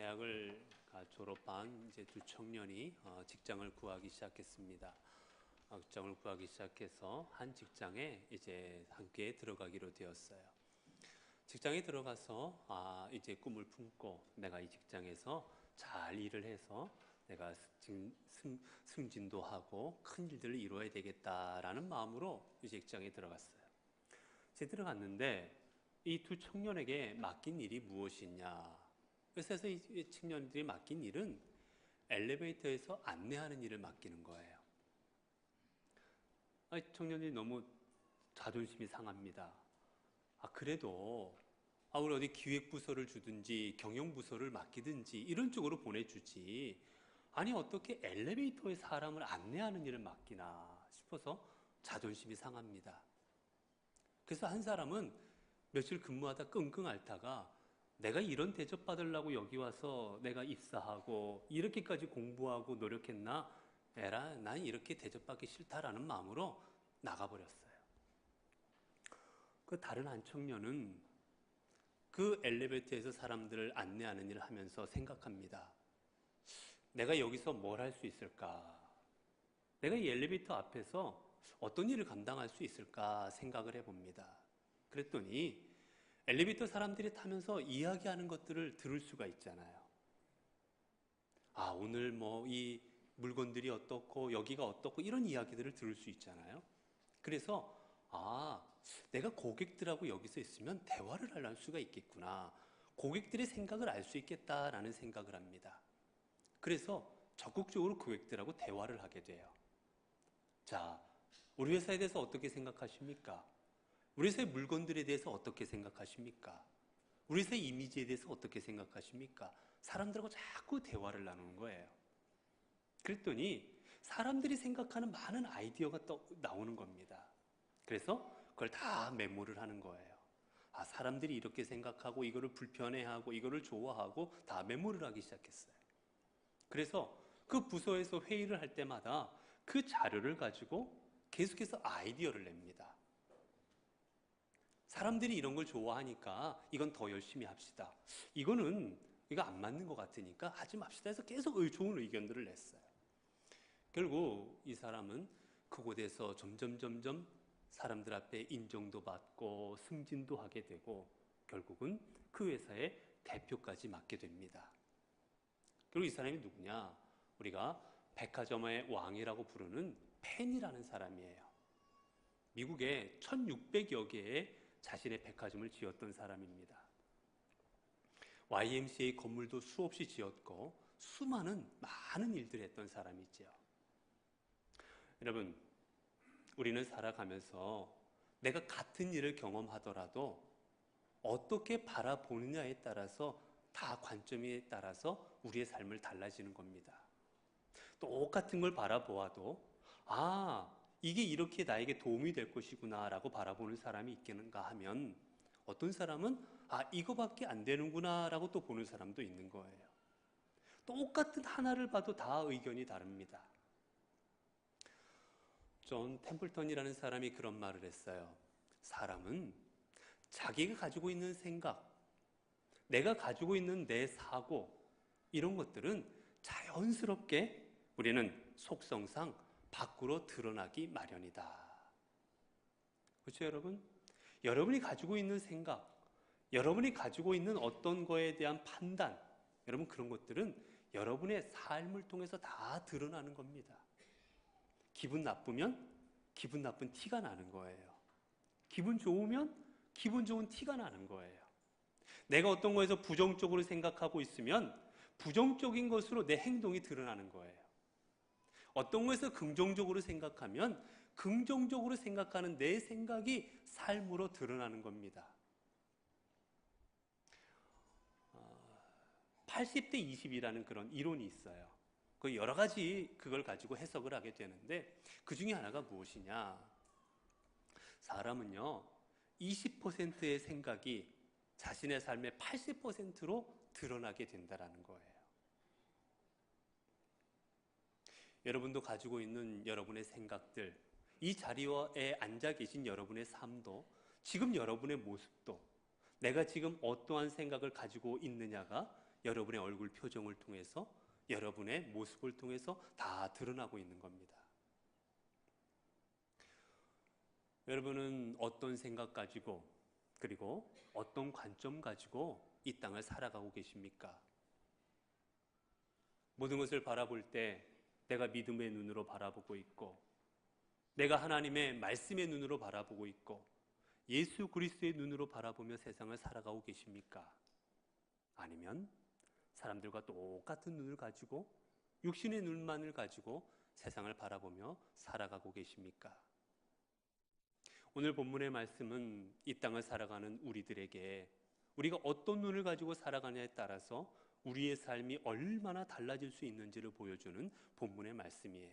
대학을 졸업한 이제 두 청년이 직장을 구하기 시작했습니다. 직장을 구하기 시작해서 한 직장에 이제 함께 들어가기로 되었어요. 직장에 들어가서 이제 꿈을 품고 내가 이 직장에서 잘 일을 해서 내가 승진도 하고 큰 일들을 이루어야 되겠다라는 마음으로 이제 직장에 들어갔어요. 이제 들어갔는데 이 두 청년에게 맡긴 일이 무엇이냐? 그래서 이 청년들이 맡긴 일은 엘리베이터에서 안내하는 일을 맡기는 거예요. 청년들이 너무 자존심이 상합니다. 그래도 우리 어디 기획부서를 주든지 경영부서를 맡기든지 이런 쪽으로 보내주지, 아니 어떻게 엘리베이터에 사람을 안내하는 일을 맡기나 싶어서 자존심이 상합니다. 그래서 한 사람은 며칠 근무하다 끙끙 앓다가 내가 이런 대접 받으려고 여기 와서 내가 입사하고 이렇게까지 공부하고 노력했나? 에라, 난 이렇게 대접받기 싫다라는 마음으로 나가버렸어요. 그 다른 한 청년은 그 엘리베이터에서 사람들을 안내하는 일을 하면서 생각합니다. 내가 여기서 뭘 할 수 있을까? 내가 이 엘리베이터 앞에서 어떤 일을 감당할 수 있을까 생각을 해봅니다. 그랬더니 엘리베이터 사람들이 타면서 이야기하는 것들을 들을 수가 있잖아요. 오늘 뭐 이 물건들이 어떻고 여기가 어떻고 이런 이야기들을 들을 수 있잖아요. 그래서 내가 고객들하고 여기서 있으면 대화를 할 수가 있겠구나. 고객들의 생각을 알 수 있겠다라는 생각을 합니다. 그래서 적극적으로 고객들하고 대화를 하게 돼요. 자, 우리 회사에 대해서 어떻게 생각하십니까? 우리 회사의 물건들에 대해서 어떻게 생각하십니까? 우리 회사의 이미지에 대해서 어떻게 생각하십니까? 사람들하고 자꾸 대화를 나누는 거예요. 그랬더니 사람들이 생각하는 많은 아이디어가 나오는 겁니다. 그래서 그걸 다 메모를 하는 거예요. 사람들이 이렇게 생각하고 이거를 불편해하고 이거를 좋아하고 다 메모를 하기 시작했어요. 그래서 그 부서에서 회의를 할 때마다 그 자료를 가지고 계속해서 아이디어를 냅니다. 사람들이 이런 걸 좋아하니까 이건 더 열심히 합시다. 이거 안 맞는 것 같으니까 하지 맙시다 해서 계속 좋은 의견들을 냈어요. 결국 이 사람은 그곳에서 점점 사람들 앞에 인정도 받고 승진도 하게 되고 결국은 그 회사의 대표까지 맡게 됩니다. 그리고 이 사람이 누구냐? 우리가 백화점의 왕이라고 부르는 펜이라는 사람이에요. 미국에 1600여 개의 자신의 백화점을 지었던 사람입니다. YMCA 건물도 수없이 지었고 많은 일들을 했던 사람이죠. 여러분, 우리는 살아가면서 내가 같은 일을 경험하더라도 어떻게 바라보느냐에 따라서 다 관점에 따라서 우리의 삶을 달라지는 겁니다. 똑같은 걸 바라보아도 이게 이렇게 나에게 도움이 될 것이구나 라고 바라보는 사람이 있겠는가 하면 어떤 사람은 이거밖에 안 되는구나 라고 또 보는 사람도 있는 거예요. 똑같은 하나를 봐도 다 의견이 다릅니다. 존 템플턴이라는 사람이 그런 말을 했어요. 사람은 자기가 가지고 있는 생각, 내가 가지고 있는 내 사고, 이런 것들은 자연스럽게 우리는 속성상 밖으로 드러나기 마련이다. 그렇죠, 여러분? 여러분이 가지고 있는 생각, 여러분이 가지고 있는 어떤 거에 대한 판단, 여러분 그런 것들은 여러분의 삶을 통해서 다 드러나는 겁니다. 기분 나쁘면 기분 나쁜 티가 나는 거예요. 기분 좋으면 기분 좋은 티가 나는 거예요. 내가 어떤 거에서 부정적으로 생각하고 있으면 부정적인 것으로 내 행동이 드러나는 거예요. 어떤 것에서 긍정적으로 생각하면 긍정적으로 생각하는 내 생각이 삶으로 드러나는 겁니다. 80대 20이라는 그런 이론이 있어요. 그 여러 가지 그걸 가지고 해석을 하게 되는데 그 중에 하나가 무엇이냐? 사람은요 20%의 생각이 자신의 삶의 80%로 드러나게 된다는 거예요. 여러분도 가지고 있는 여러분의 생각들, 이 자리에 앉아 계신 여러분의 삶도, 지금 여러분의 모습도, 내가 지금 어떠한 생각을 가지고 있느냐가 여러분의 얼굴 표정을 통해서, 여러분의 모습을 통해서 다 드러나고 있는 겁니다. 여러분은 어떤 생각 가지고, 그리고 어떤 관점 가지고 이 땅을 살아가고 계십니까? 모든 것을 바라볼 때 내가 믿음의 눈으로 바라보고 있고, 내가 하나님의 말씀의 눈으로 바라보고 있고, 예수 그리스도의 눈으로 바라보며 세상을 살아가고 계십니까? 아니면 사람들과 똑같은 눈을 가지고, 육신의 눈만을 가지고 세상을 바라보며 살아가고 계십니까? 오늘 본문의 말씀은 이 땅을 살아가는 우리들에게 우리가 어떤 눈을 가지고 살아가냐에 따라서 우리의 삶이 얼마나 달라질 수 있는지를 보여주는 본문의 말씀이에요.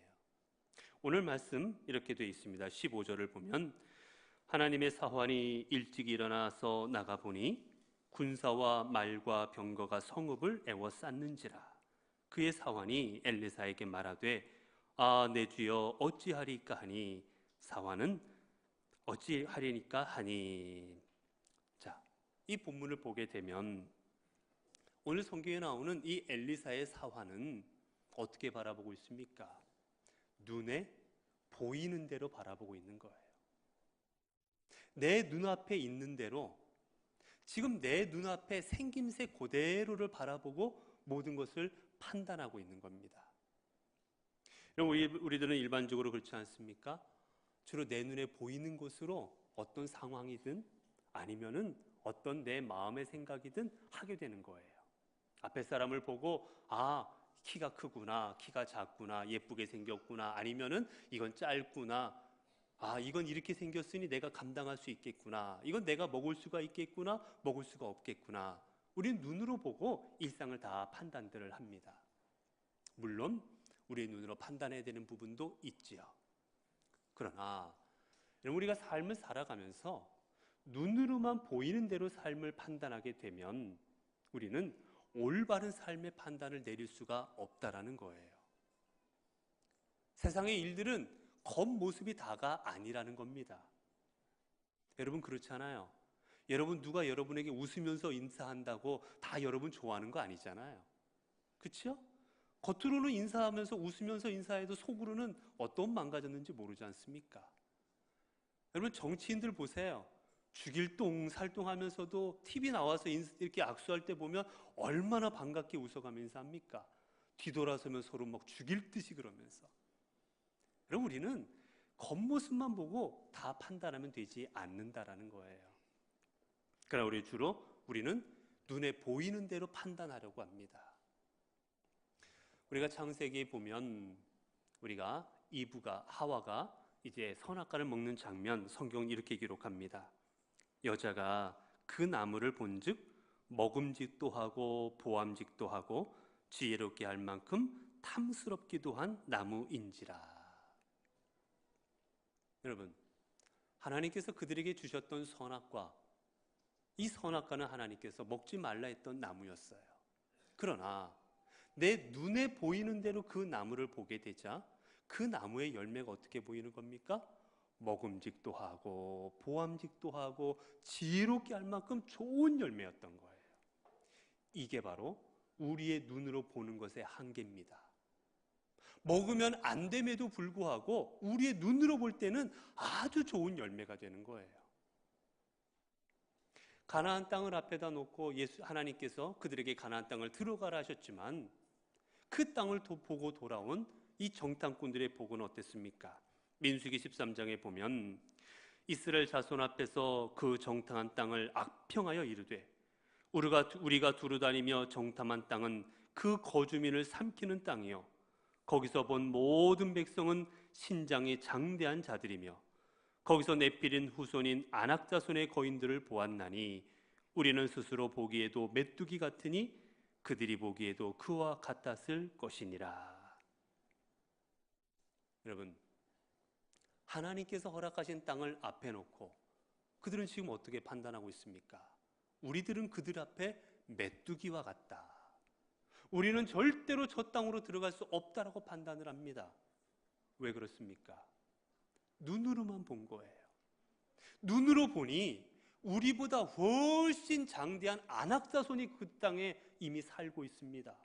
오늘 말씀 이렇게 되어 있습니다. 15절을 보면 하나님의 사환이 일찍 일어나서 나가보니 군사와 말과 병거가 성읍을 에워쌌는지라. 그의 사환이 엘리사에게 말하되 아 내 주여 어찌하리까 하니 사환은 어찌하리니까 하니. 자, 이 본문을 보게 되면 오늘 성경에 나오는 이 엘리사의 사환은 어떻게 바라보고 있습니까? 눈에 보이는 대로 바라보고 있는 거예요. 내 눈앞에 있는 대로, 지금 내 눈앞에 생김새 그대로를 바라보고 모든 것을 판단하고 있는 겁니다. 우리들은 일반적으로 그렇지 않습니까? 주로 내 눈에 보이는 것으로 어떤 상황이든 아니면은 어떤 내 마음의 생각이든 하게 되는 거예요. 앞에 사람을 보고 아 키가 크구나, 키가 작구나, 예쁘게 생겼구나, 아니면은 이건 짧구나, 아 이건 이렇게 생겼으니 내가 감당할 수 있겠구나, 이건 내가 먹을 수가 있겠구나, 먹을 수가 없겠구나. 우리는 눈으로 보고 일상을 다 판단들을 합니다. 물론 우리의 눈으로 판단해야 되는 부분도 있지요. 그러나 우리가 삶을 살아가면서 눈으로만 보이는 대로 삶을 판단하게 되면 우리는 올바른 삶의 판단을 내릴 수가 없다라는 거예요. 세상의 일들은 겉모습이 다가 아니라는 겁니다. 여러분 그렇잖아요. 여러분 누가 여러분에게 웃으면서 인사한다고 다 여러분 좋아하는 거 아니잖아요. 그렇죠? 겉으로는 인사하면서 웃으면서 인사해도 속으로는 어떤 망가졌는지 모르지 않습니까? 여러분 정치인들 보세요. 죽일똥 살똥하면서도 TV 나와서 이렇게 악수할 때 보면 얼마나 반갑게 웃어가며 인사합니까? 뒤돌아서면 서로 막 죽일 듯이 그러면서. 여러분 우리는 겉모습만 보고 다 판단하면 되지 않는다라는 거예요. 그러나 우리는 눈에 보이는 대로 판단하려고 합니다. 우리가 창세기에 보면 우리가 하와가 이제 선악과를 먹는 장면, 성경은 이렇게 기록합니다. 여자가 그 나무를 본즉 먹음직도 하고 보암직도 하고 지혜롭게 할 만큼 탐스럽기도 한 나무인지라. 여러분, 하나님께서 그들에게 주셨던 선악과, 이 선악과는 하나님께서 먹지 말라 했던 나무였어요. 그러나 내 눈에 보이는 대로 그 나무를 보게 되자 그 나무의 열매가 어떻게 보이는 겁니까? 먹음직도 하고 보암직도 하고 지혜롭게 할 만큼 좋은 열매였던 거예요. 이게 바로 우리의 눈으로 보는 것의 한계입니다. 먹으면 안 됨에도 불구하고 우리의 눈으로 볼 때는 아주 좋은 열매가 되는 거예요. 가나안 땅을 앞에다 놓고 하나님께서 그들에게 가나안 땅을 들어가라 하셨지만 그 땅을 보고 돌아온 이 정탐꾼들의 복은 어땠습니까? 민수기 13장에 보면 이스라엘 자손 앞에서 그 정탐한 땅을 악평하여 이르되 우리가 두루다니며 정탐한 땅은 그 거주민을 삼키는 땅이요 거기서 본 모든 백성은 신장이 장대한 자들이며 거기서 네필린 후손인 아낙 자손의 거인들을 보았나니 우리는 스스로 보기에도 메뚜기 같으니 그들이 보기에도 그와 같았을 것이니라. 여러분, 하나님께서 허락하신 땅을 앞에 놓고 그들은 지금 어떻게 판단하고 있습니까? 우리들은 그들 앞에 메뚜기와 같다. 우리는 절대로 저 땅으로 들어갈 수 없다라고 판단을 합니다. 왜 그렇습니까? 눈으로만 본 거예요. 눈으로 보니 우리보다 훨씬 장대한 아낙자손이 그 땅에 이미 살고 있습니다.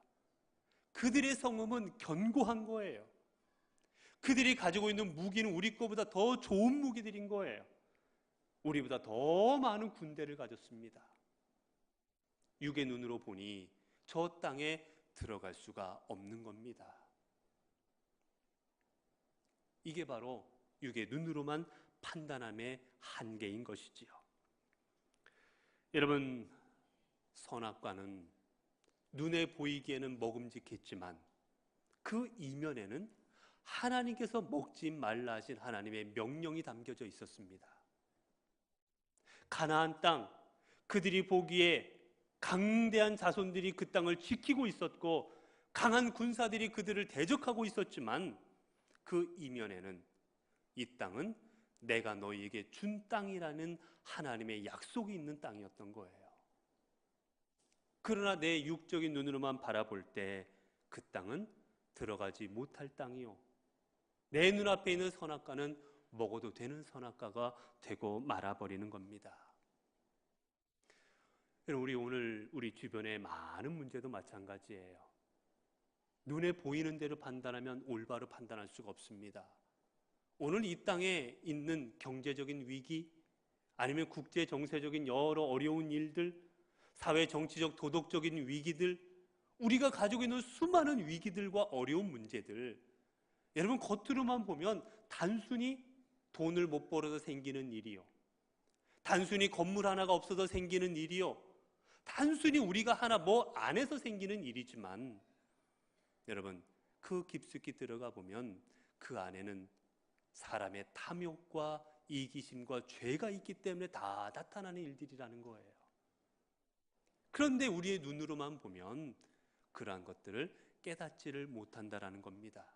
그들의 성음은 견고한 거예요. 그들이 가지고 있는 무기는 우리 거보다 더 좋은 무기들인 거예요. 우리보다 더 많은 군대를 가졌습니다. 육의 눈으로 보니 저 땅에 들어갈 수가 없는 겁니다. 이게 바로 육의 눈으로만 판단함의 한계인 것이지요. 여러분, 선악과는 눈에 보이기에는 먹음직했지만 그 이면에는 하나님께서 먹지 말라 하신 하나님의 명령이 담겨져 있었습니다. 가나안 땅, 그들이 보기에 강대한 자손들이 그 땅을 지키고 있었고 강한 군사들이 그들을 대적하고 있었지만 그 이면에는 이 땅은 내가 너희에게 준 땅이라는 하나님의 약속이 있는 땅이었던 거예요. 그러나 내 육적인 눈으로만 바라볼 때 그 땅은 들어가지 못할 땅이요, 내 눈앞에 있는 선악과는 먹어도 되는 선악과가 되고 말아버리는 겁니다. 우리 오늘 우리 주변의 많은 문제도 마찬가지예요. 눈에 보이는 대로 판단하면 올바로 판단할 수가 없습니다. 오늘 이 땅에 있는 경제적인 위기, 아니면 국제 정세적인 여러 어려운 일들, 사회 정치적 도덕적인 위기들, 우리가 가지고 있는 수많은 위기들과 어려운 문제들, 여러분 겉으로만 보면 단순히 돈을 못 벌어서 생기는 일이요, 단순히 건물 하나가 없어서 생기는 일이요, 단순히 우리가 하나 뭐 안 해서 생기는 일이지만 여러분 그 깊숙이 들어가 보면 그 안에는 사람의 탐욕과 이기심과 죄가 있기 때문에 다 나타나는 일들이라는 거예요. 그런데 우리의 눈으로만 보면 그러한 것들을 깨닫지를 못한다라는 겁니다.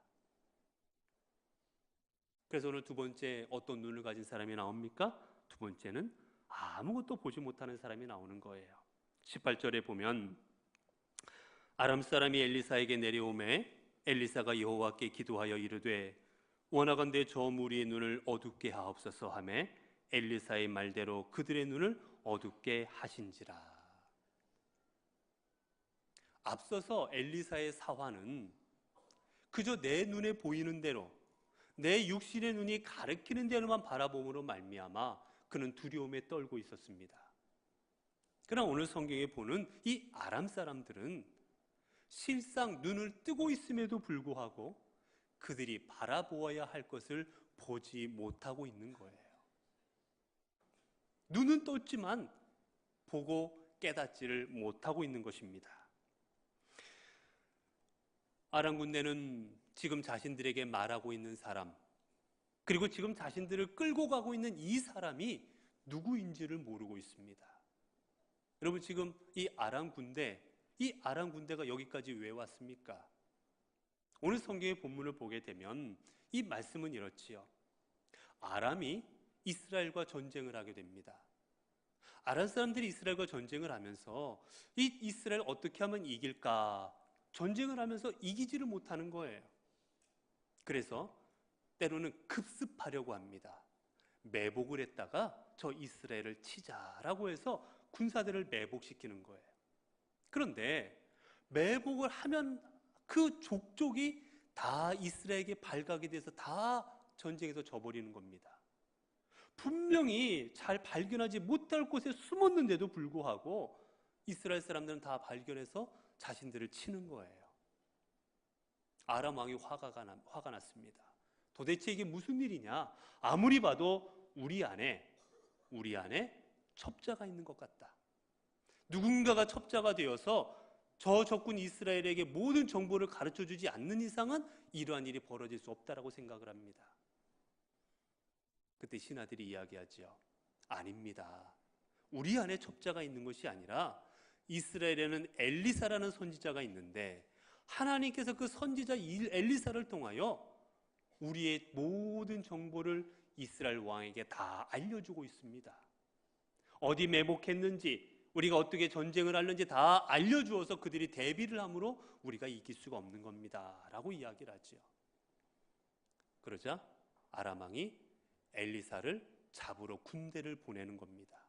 그래서 오늘 두 번째, 어떤 눈을 가진 사람이 나옵니까? 두 번째는 아무것도 보지 못하는 사람이 나오는 거예요. 18절에 보면 아람 사람이 엘리사에게 내려오매 엘리사가 여호와께 기도하여 이르되 원하건대 저 무리의 눈을 어둡게 하옵소서 하매 엘리사의 말대로 그들의 눈을 어둡게 하신지라. 앞서서 엘리사의 사화는 그저 내 눈에 보이는 대로, 내 육신의 눈이 가리키는 대로만 바라봄으로 말미암아 그는 두려움에 떨고 있었습니다. 그러나 오늘 성경에 보는 이 아람 사람들은 실상 눈을 뜨고 있음에도 불구하고 그들이 바라보아야 할 것을 보지 못하고 있는 거예요. 눈은 떴지만 보고 깨닫지를 못하고 있는 것입니다. 아람 군대는 지금 자신들에게 말하고 있는 사람, 그리고 지금 자신들을 끌고 가고 있는 이 사람이 누구인지를 모르고 있습니다. 여러분 지금 이 아람 군대가 여기까지 왜 왔습니까? 오늘 성경의 본문을 보게 되면 이 말씀은 이렇지요. 아람이 이스라엘과 전쟁을 하게 됩니다. 아람 사람들이 이스라엘과 전쟁을 하면서 이 이스라엘 어떻게 하면 이길까? 전쟁을 하면서 이기지를 못하는 거예요. 그래서 때로는 급습하려고 합니다. 매복을 했다가 저 이스라엘을 치자라고 해서 군사들을 매복시키는 거예요. 그런데 매복을 하면 그 족족이 다 이스라엘에게 발각이 돼서 다 전쟁에서 져버리는 겁니다. 분명히 잘 발견하지 못할 곳에 숨었는데도 불구하고 이스라엘 사람들은 다 발견해서 자신들을 치는 거예요. 아람 왕이 화가 났습니다. 도대체 이게 무슨 일이냐? 아무리 봐도 우리 안에 첩자가 있는 것 같다. 누군가가 첩자가 되어서 저 적군 이스라엘에게 모든 정보를 가르쳐주지 않는 이상은 이러한 일이 벌어질 수 없다라고 생각을 합니다. 그때 신하들이 이야기하지요. 아닙니다. 우리 안에 첩자가 있는 것이 아니라 이스라엘에는 엘리사라는 선지자가 있는데 하나님께서 그 선지자 엘리사를 통하여 우리의 모든 정보를 이스라엘 왕에게 다 알려주고 있습니다. 어디 매복했는지, 우리가 어떻게 전쟁을 하는지 다 알려주어서 그들이 대비를 함으로 우리가 이길 수가 없는 겁니다 라고 이야기를 하죠. 그러자 아람 왕이 엘리사를 잡으러 군대를 보내는 겁니다.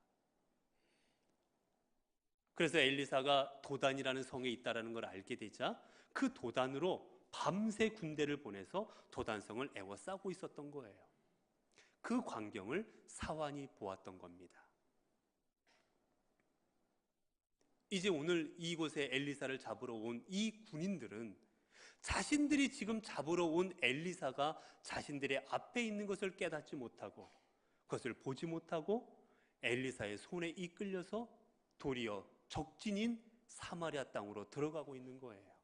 그래서 엘리사가 도단이라는 성에 있다는 걸 알게 되자 그 도단으로 밤새 군대를 보내서 도단성을 에워싸고 있었던 거예요. 그 광경을 사환이 보았던 겁니다. 이제 오늘 이곳에 엘리사를 잡으러 온 이 군인들은 자신들이 지금 잡으러 온 엘리사가 자신들의 앞에 있는 것을 깨닫지 못하고 그것을 보지 못하고 엘리사의 손에 이끌려서 도리어 적진인 사마리아 땅으로 들어가고 있는 거예요.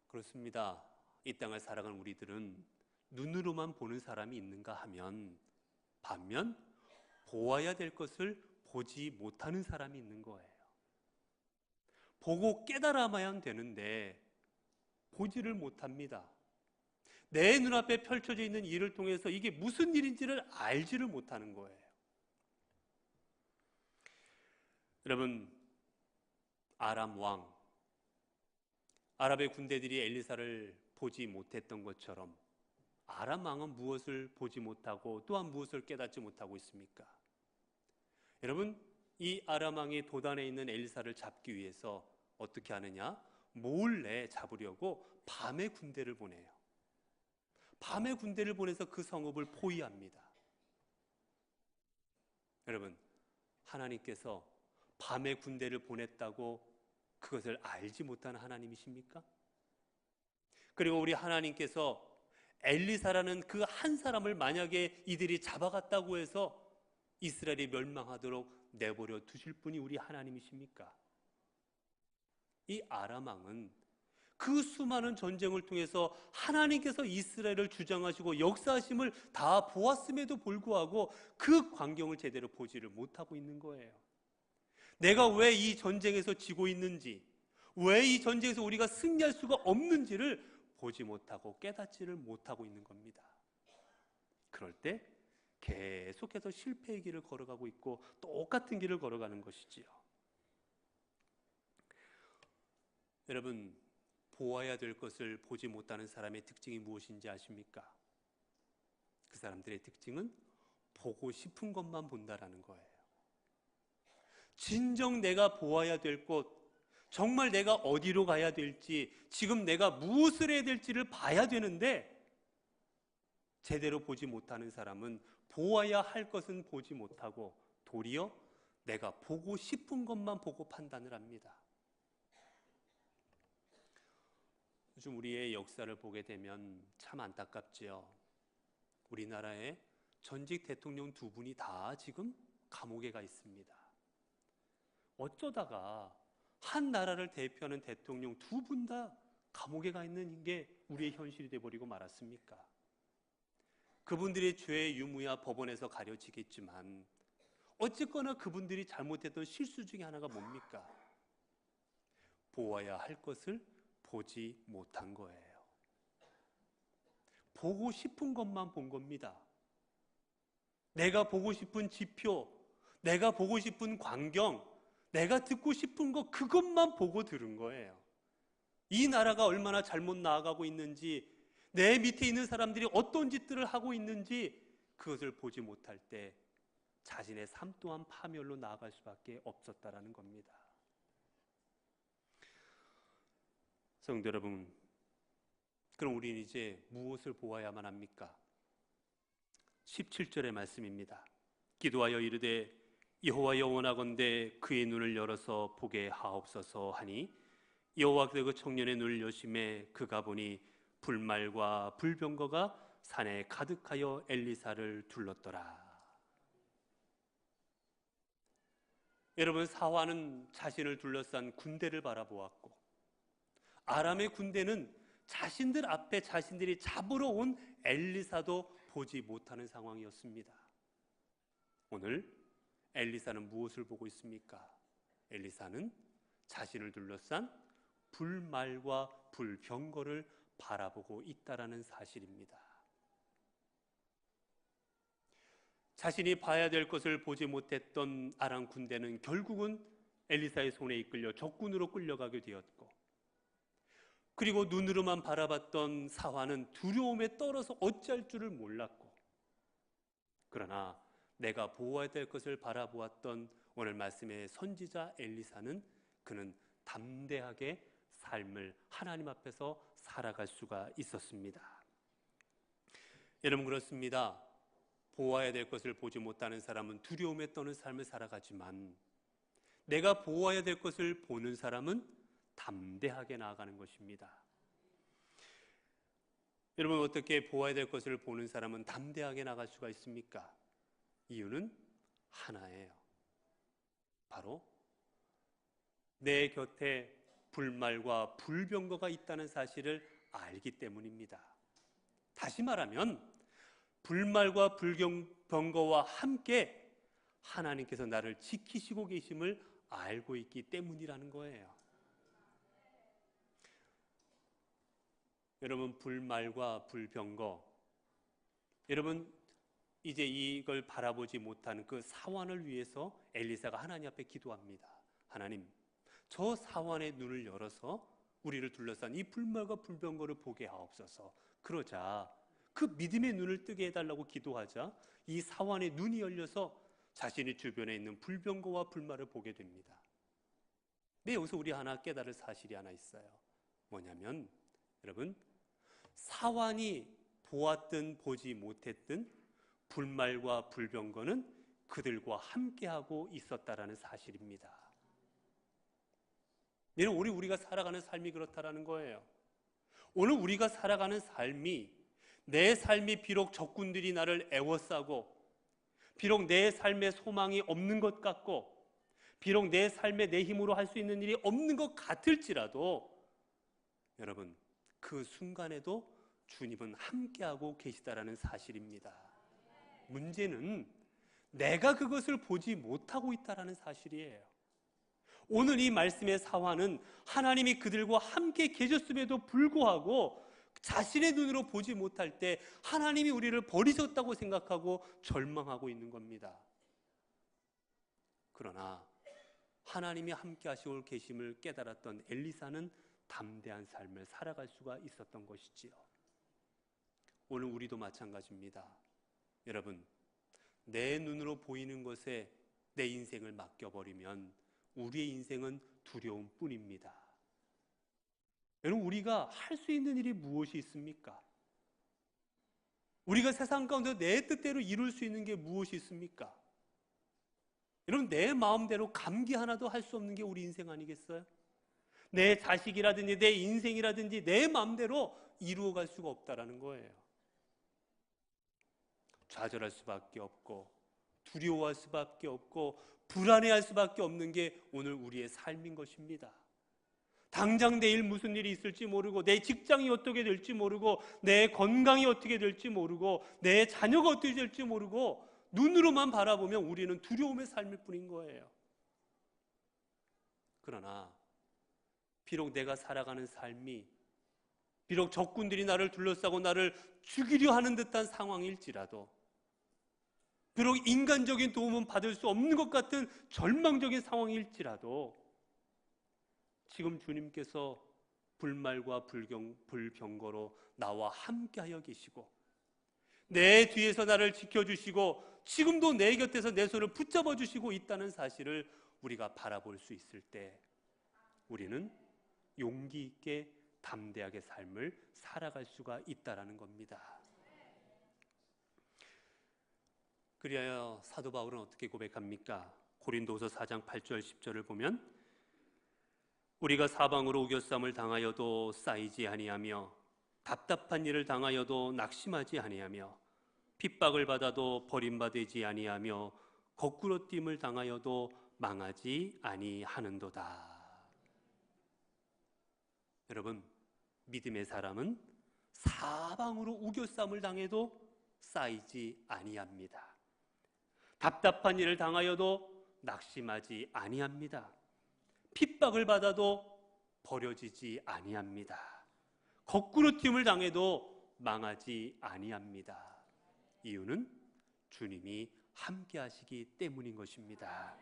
그렇습니다. 이 땅을 살아간 우리들은 눈으로만 보는 사람이 있는가 하면 반면 보아야 될 것을 보지 못하는 사람이 있는 거예요. 보고 깨달아야만 되는데 보지를 못합니다. 내 눈앞에 펼쳐져 있는 일을 통해서 이게 무슨 일인지를 알지를 못하는 거예요. 여러분, 아람 왕, 아랍의 군대들이 엘리사를 보지 못했던 것처럼 아람 왕은 무엇을 보지 못하고 또한 무엇을 깨닫지 못하고 있습니까? 여러분, 이 아람 왕이 도단에 있는 엘리사를 잡기 위해서 어떻게 하느냐? 몰래 잡으려고 밤에 군대를 보내요. 밤에 군대를 보내서 그 성읍을 포위합니다. 여러분, 하나님께서 밤에 군대를 보냈다고 그것을 알지 못하는 하나님이십니까? 그리고 우리 하나님께서 엘리사라는 그 한 사람을 만약에 이들이 잡아갔다고 해서 이스라엘이 멸망하도록 내버려 두실 분이 우리 하나님이십니까? 이 아람 왕은 그 수많은 전쟁을 통해서 하나님께서 이스라엘을 주장하시고 역사하심을 다 보았음에도 불구하고 그 광경을 제대로 보지를 못하고 있는 거예요. 내가 왜 이 전쟁에서 지고 있는지, 왜 이 전쟁에서 우리가 승리할 수가 없는지를 보지 못하고 깨닫지를 못하고 있는 겁니다. 그럴 때 계속해서 실패의 길을 걸어가고 있고 똑같은 길을 걸어가는 것이지요. 여러분, 보아야 될 것을 보지 못하는 사람의 특징이 무엇인지 아십니까? 그 사람들의 특징은 보고 싶은 것만 본다라는 거예요. 진정 내가 보아야 될 곳, 정말 내가 어디로 가야 될지, 지금 내가 무엇을 해야 될지를 봐야 되는데 제대로 보지 못하는 사람은 보아야 할 것은 보지 못하고 도리어 내가 보고 싶은 것만 보고 판단을 합니다. 요즘 우리의 역사를 보게 되면 참 안타깝지요. 우리나라에 전직 대통령 두 분이 다 지금 감옥에 가 있습니다. 어쩌다가 한 나라를 대표하는 대통령 두 분 다 감옥에 가 있는 게 우리의 현실이 돼버리고 말았습니까? 그분들의 죄의 유무야 법원에서 가려지겠지만 어쨌거나 그분들이 잘못했던 실수 중에 하나가 뭡니까? 보아야 할 것을 보지 못한 거예요. 보고 싶은 것만 본 겁니다. 내가 보고 싶은 지표, 내가 보고 싶은 광경, 내가 듣고 싶은 거 그것만 보고 들은 거예요. 이 나라가 얼마나 잘못 나아가고 있는지, 내 밑에 있는 사람들이 어떤 짓들을 하고 있는지 그것을 보지 못할 때 자신의 삶 또한 파멸로 나아갈 수밖에 없었다라는 겁니다. 성도 여러분, 그럼 우리는 이제 무엇을 보아야만 합니까? 17절의 말씀입니다. 기도하여 이르되 여호와여 원하건대 그의 눈을 열어서 보게 하옵소서 하니 여호와께서 그 청년의 눈을 여심해 그가 보니 불말과 불병거가 산에 가득하여 엘리사를 둘렀더라. 여러분, 사환은 자신을 둘러싼 군대를 바라보았고 아람의 군대는 자신들 앞에 자신들이 잡으러 온 엘리사도 보지 못하는 상황이었습니다. 오늘 엘리사는 무엇을 보고 있습니까? 엘리사는 자신을 둘러싼 불말과 불병거를 바라보고 있다라는 사실입니다. 자신이 봐야 될 것을 보지 못했던 아람 군대는 결국은 엘리사의 손에 이끌려 적군으로 끌려가게 되었고, 그리고 눈으로만 바라봤던 사환은 두려움에 떨어서 어찌할 줄을 몰랐고, 그러나 내가 보호해야 될 것을 바라보았던 오늘 말씀의 선지자 엘리사는 그는 담대하게 삶을 하나님 앞에서 살아갈 수가 있었습니다. 여러분, 그렇습니다. 보호해야 될 것을 보지 못하는 사람은 두려움에 떠는 삶을 살아가지만 내가 보호해야 될 것을 보는 사람은 담대하게 나아가는 것입니다. 여러분, 어떻게 보호해야 될 것을 보는 사람은 담대하게 나갈 수가 있습니까? 이유는 하나예요. 바로 내 곁에 불말과 불병거가 있다는 사실을 알기 때문입니다. 다시 말하면 불말과 불병거와 함께 하나님께서 나를 지키시고 계심을 알고 있기 때문이라는 거예요. 여러분, 불말과 불병거, 여러분 이제 이걸 바라보지 못하는 그 사환을 위해서 엘리사가 하나님 앞에 기도합니다. 하나님, 저 사환의 눈을 열어서 우리를 둘러싼 이 불말과 불병거를 보게 하옵소서. 그러자 그 믿음의 눈을 뜨게 해달라고 기도하자 이 사환의 눈이 열려서 자신의 주변에 있는 불병거와 불말을 보게 됩니다. 근데 여기서 우리 하나 깨달을 사실이 하나 있어요. 뭐냐면 여러분, 사환이 보았든 보지 못했든 불말과 불병거는 그들과 함께하고 있었다라는 사실입니다. 오늘 우리가 살아가는 삶이 그렇다라는 거예요. 오늘 우리가 살아가는 삶이, 내 삶이 비록 적군들이 나를 애워싸고, 비록 내 삶에 소망이 없는 것 같고, 비록 내 삶에 내 힘으로 할 수 있는 일이 없는 것 같을지라도 여러분, 그 순간에도 주님은 함께하고 계시다라는 사실입니다. 문제는 내가 그것을 보지 못하고 있다라는 사실이에요. 오늘 이 말씀의 사환은 하나님이 그들과 함께 계셨음에도 불구하고 자신의 눈으로 보지 못할 때 하나님이 우리를 버리셨다고 생각하고 절망하고 있는 겁니다. 그러나 하나님이 함께 하시고 계심을 깨달았던 엘리사는 담대한 삶을 살아갈 수가 있었던 것이지요. 오늘 우리도 마찬가지입니다. 여러분, 내 눈으로 보이는 것에 내 인생을 맡겨버리면 우리의 인생은 두려움뿐입니다. 여러분, 우리가 할 수 있는 일이 무엇이 있습니까? 우리가 세상 가운데 내 뜻대로 이룰 수 있는 게 무엇이 있습니까? 여러분, 내 마음대로 감기 하나도 할 수 없는 게 우리 인생 아니겠어요? 내 자식이라든지 내 인생이라든지 내 마음대로 이루어갈 수가 없다라는 거예요. 좌절할 수밖에 없고 두려워할 수밖에 없고 불안해할 수밖에 없는 게 오늘 우리의 삶인 것입니다. 당장 내일 무슨 일이 있을지 모르고, 내 직장이 어떻게 될지 모르고, 내 건강이 어떻게 될지 모르고, 내 자녀가 어떻게 될지 모르고, 눈으로만 바라보면 우리는 두려움의 삶일 뿐인 거예요. 그러나 비록 내가 살아가는 삶이, 비록 적군들이 나를 둘러싸고 나를 죽이려 하는 듯한 상황일지라도, 비록 인간적인 도움은 받을 수 없는 것 같은 절망적인 상황일지라도 지금 주님께서 불말과 불병거로 나와 함께하여 계시고 내 뒤에서 나를 지켜주시고 지금도 내 곁에서 내 손을 붙잡아 주시고 있다는 사실을 우리가 바라볼 수 있을 때 우리는 용기 있게 담대하게 삶을 살아갈 수가 있다는 겁니다. 그리하여 사도 바울은 어떻게 고백합니까? 고린도서 4장 8절 10절을 보면 우리가 사방으로 우겨쌈을 당하여도 쌓이지 아니하며 답답한 일을 당하여도 낙심하지 아니하며 핍박을 받아도 버림받지 아니하며 거꾸로 됨을 당하여도 망하지 아니하는도다. 여러분, 믿음의 사람은 사방으로 우겨쌈을 당해도 쌓이지 아니합니다. 답답한 일을 당하여도 낙심하지 아니합니다. 핍박을 받아도 버려지지 아니합니다. 거꾸로 튀임을 당해도 망하지 아니합니다. 이유는 주님이 함께 하시기 때문인 것입니다.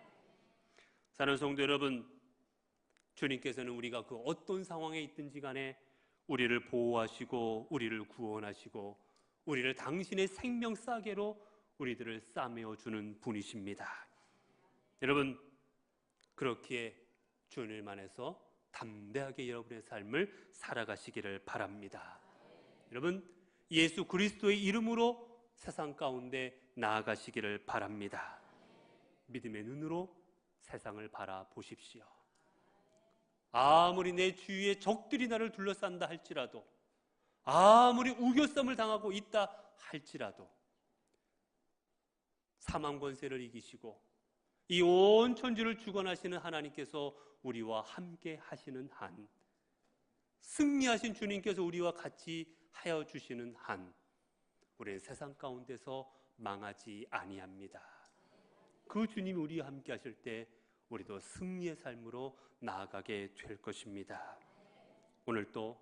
사랑하는 성도 여러분, 주님께서는 우리가 그 어떤 상황에 있든지 간에 우리를 보호하시고 우리를 구원하시고 우리를 당신의 생명 싸개로 우리들을 싸매어 주는 분이십니다. 여러분, 그렇기에 주님 안에서 담대하게 여러분의 삶을 살아가시기를 바랍니다. 여러분, 예수 그리스도의 이름으로 세상 가운데 나아가시기를 바랍니다. 믿음의 눈으로 세상을 바라보십시오. 아무리 내 주위에 적들이 나를 둘러싼다 할지라도, 아무리 우겨쌈을 당하고 있다 할지라도, 사망 권세를 이기시고 이 온 천지를 주관하시는 하나님께서 우리와 함께 하시는 한, 승리하신 주님께서 우리와 같이 하여 주시는 한, 우리는 세상 가운데서 망하지 아니합니다. 그 주님이 우리와 함께 하실 때 우리도 승리의 삶으로 나아가게 될 것입니다. 오늘 또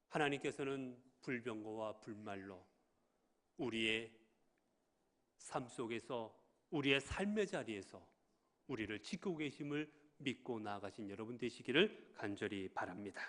하나님께서는 불병거와 불말로 우리의 삶 속에서, 우리의 삶의 자리에서 우리를 지키고 계심을 믿고 나아가신 여러분 되시기를 간절히 바랍니다.